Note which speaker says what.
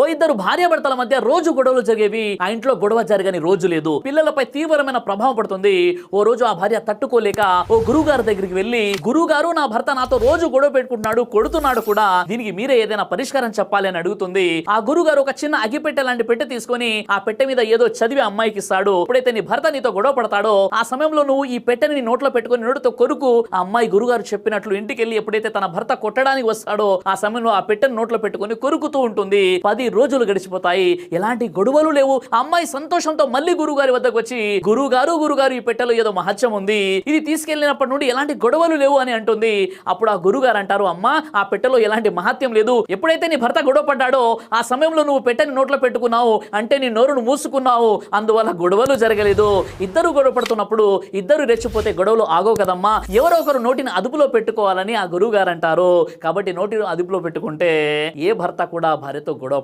Speaker 1: ఓ ఇద్దరు భార్యాభర్తల మధ్య రోజు గొడవలు జరిగేవి. ఆ ఇంట్లో గొడవ జరగని రోజు లేదు. పిల్లలపై తీవ్రమైన ప్రభావం పడుతుంది. ఓ రోజు ఆ భార్య తట్టుకోలేక ఓ గురువు గారి దగ్గరికి వెళ్లి, గురువు గారు, నా భర్త నాతో రోజు గొడవ పెట్టుకుంటున్నాడు, కొడుతున్నాడు కూడా, దీనికి మీరే ఏదైనా పరిష్కారం చెప్పాలి అని అడుగుతుంది. ఆ గురువు గారు ఒక చిన్న అగిపెట్టె లాంటి పెట్టె తీసుకొని ఆ పెట్టె మీద ఏదో చదివి అమ్మాయికి ఇస్తాడు. ఎప్పుడైతే నీ భర్త నీతో గొడవ పడతాడో ఆ సమయంలో నువ్వు ఈ పెట్టెని నీ నోట్లో పెట్టుకుని నోటితో కొరుకు. ఆ అమ్మాయి గురుగారు చెప్పినట్లు ఇంటికి వెళ్ళి ఎప్పుడైతే తన భర్త కొట్టడానికి వస్తాడో ఆ సమయంలో ఆ పెట్టెని నోట్లో పెట్టుకుని కొరుకుతూ ఉంటుంది. 10 రోజులు గడిచిపోతాయి. ఎలాంటి గొడవలు లేవు. ఆ అమ్మాయి సంతోషంతో మళ్ళీ గురుగారి వద్దకు వచ్చి, గురుగారు ఈ పెట్టెలో ఏదో మహత్యం ఉంది, ఇది తీసుకెళ్లినప్పటి నుండి ఎలాంటి గొడవలు లేవు అని అంటుంది. అప్పుడు ఆ గురుగారు అంటారు, అమ్మా, ఆ పెట్టెలో ఎలాంటి మహత్యం లేదు. ఎప్పుడైతే నీ భర్త గొడవ పడ్డాడో ఆ సమయంలో నువ్వు పెట్టెని నోట్లో పెట్టుకున్నావు అంటే నీ నోరును మూసుకున్నావు, అందువల్ల గొడవలు జరగలేదు. ఇద్దరు గొడవ పడుతున్నప్పుడు ఇద్దరు రెచ్చిపోతే గొడవలు ఆగవు కదమ్మా, ఎవరో ఒకరు నోటిని అదుపులో పెట్టుకోవాలని ఆ గురువు గారు అంటారు. కాబట్టి నోటిని అదుపులో పెట్టుకుంటే ఏ భర్త కూడా భార్యతో గొడవ